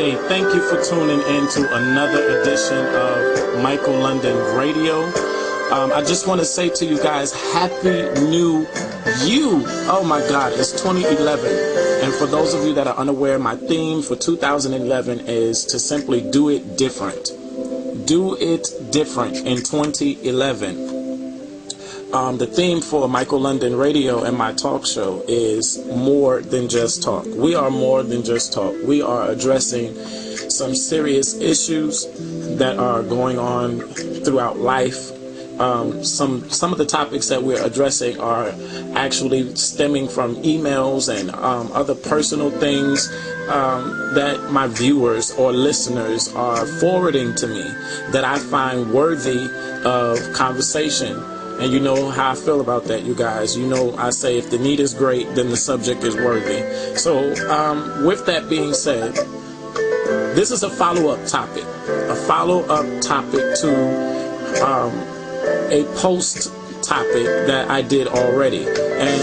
Hey, thank you for tuning in to another edition of Michael London Radio. I just want to say to you guys, Happy New You. Oh my God, it's 2011. And for those of you that are unaware, my theme for 2011 is to simply do it different. Do it different in 2011. The theme for Michael London Radio and my talk show is more than just talk. We are more than just talk. We are addressing some serious issues that are going on throughout life. Some of the topics that we're addressing are actually stemming from emails and other personal things that my viewers or listeners are forwarding to me that I find worthy of conversation. And you know how I feel about that, you guys. You know, I say if the need is great, then the subject is worthy. So with that being said, this is a follow-up topic. A follow-up topic to a post topic that I did already. And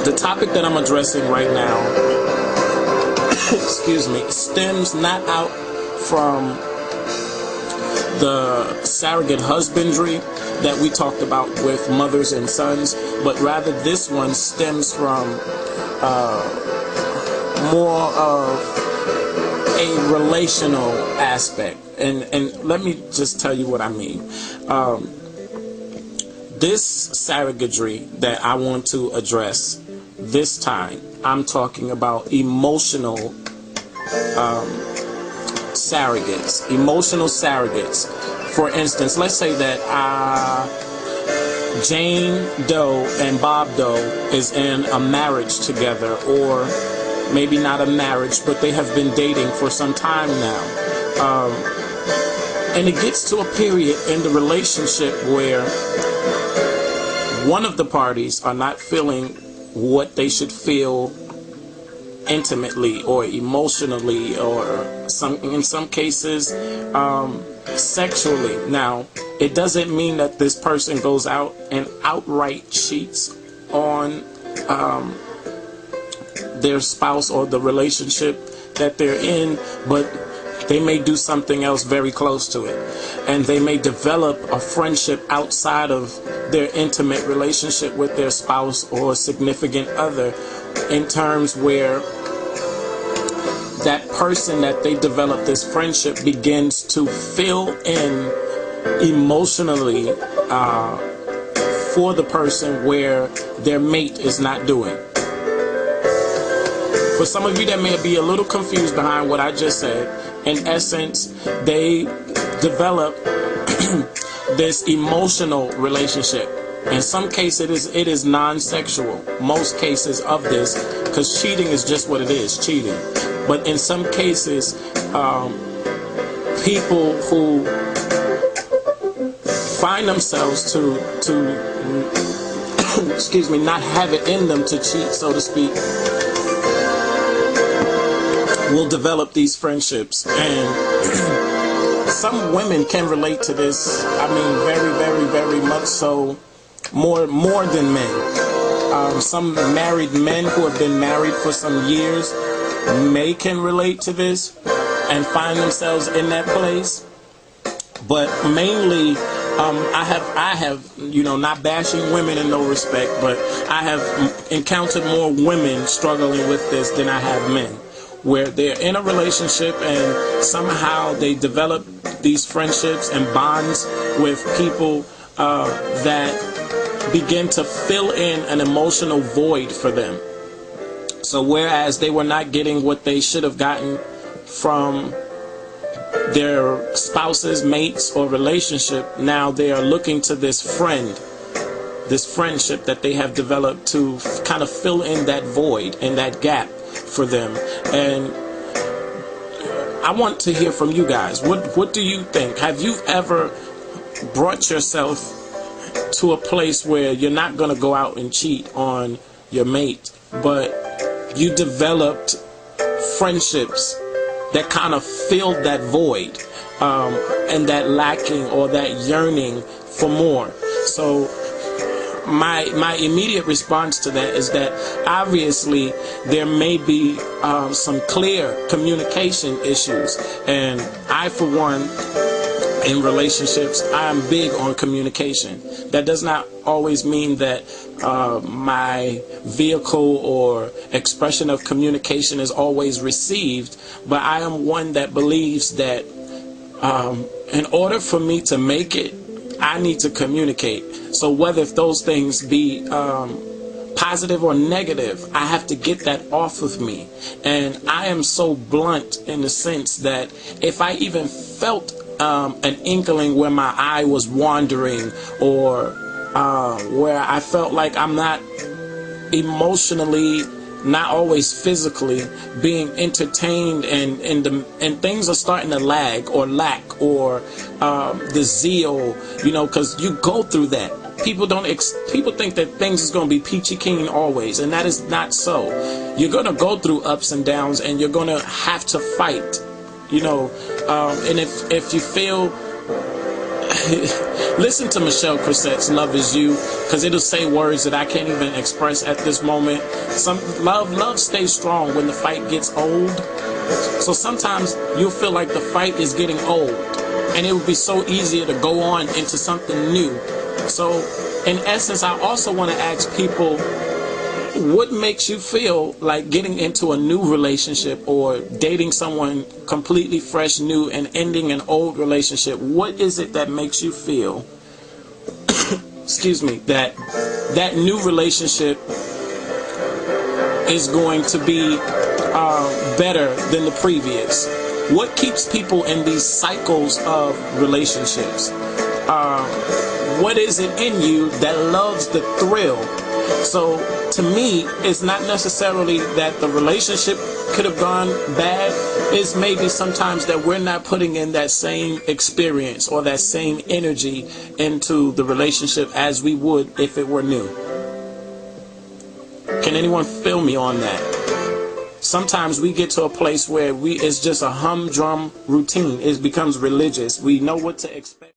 the topic that I'm addressing right now, excuse me, stems not out from the surrogate husbandry that we talked about with mothers and sons, but rather this one stems from more of a relational aspect. And let me just tell you what I mean. This surrogatry that I want to address this time, I'm talking about emotional surrogates. Emotional surrogates. For instance, let's say that Jane Doe and Bob Doe is in a marriage together, or maybe not a marriage, but they have been dating for some time now. And it gets to a period in the relationship where one of the parties are not feeling what they should feel intimately or emotionally, or in some cases sexually. Now, it doesn't mean that this person goes out and outright cheats on their spouse or the relationship that they're in, but they may do something else very close to it, and they may develop a friendship outside of their intimate relationship with their spouse or significant other, in terms where that person that they develop this friendship begins to fill in emotionally for the person where their mate is not doing. For some of you that may be a little confused behind what I just said, in essence, they develop this emotional relationship. In some cases, it is non-sexual. Most cases of this, because cheating is just what it is, cheating. But in some cases, people who find themselves to excuse me, not have it in them to cheat, so to speak, will develop these friendships. And some women can relate to this. I mean, very, very, very much so, more than men. Some married men who have been married for some years can relate to this and find themselves in that place. But mainly, I have, you know, not bashing women in no respect, but I have encountered more women struggling with this than I have men, where they're in a relationship and somehow they develop these friendships and bonds with people that begin to fill in an emotional void for them. So whereas they were not getting what they should have gotten from their spouses, mates, or relationship, now they are looking to this friendship that they have developed to kind of fill in that void and that gap for them. And I want to hear from you guys. What do you think? Have you ever brought yourself to a place where you're not going to go out and cheat on your mate, but you developed friendships that kind of filled that void and that lacking or that yearning for more? So my immediate response to that is that obviously there may be some clear communication issues, and I, for one, in relationships, I'm big on communication. That does not always mean that my vehicle or expression of communication is always received, but I am one that believes that in order for me to make it, I need to communicate. So whether if those things be positive or negative, I have to get that off of me. And I am so blunt in the sense that if I even felt an inkling where my eye was wandering, or where I felt like I'm not emotionally, not always physically, being entertained, and things are starting to lag or lack, or the zeal, because you go through that. People think that things is going to be peachy keen always, and that is not so. You're going to go through ups and downs, and you're going to have to fight. And if you feel, listen to Michelle Crissette's "Love Is You," because it'll say words that I can't even express at this moment. Love stays strong when the fight gets old. So sometimes you'll feel like the fight is getting old, and it would be so easier to go on into something new. So in essence, I also want to ask people, what makes you feel like getting into a new relationship or dating someone completely fresh, new, and ending an old relationship? What is it that makes you feel, excuse me, that new relationship is going to be better than the previous? What keeps people in these cycles of relationships? What is it in you that loves the thrill? So to me, it's not necessarily that the relationship could have gone bad. It's maybe sometimes that we're not putting in that same experience or that same energy into the relationship as we would if it were new. Can anyone feel me on that? Sometimes we get to a place where it's just a humdrum routine. It becomes religious. We know what to expect.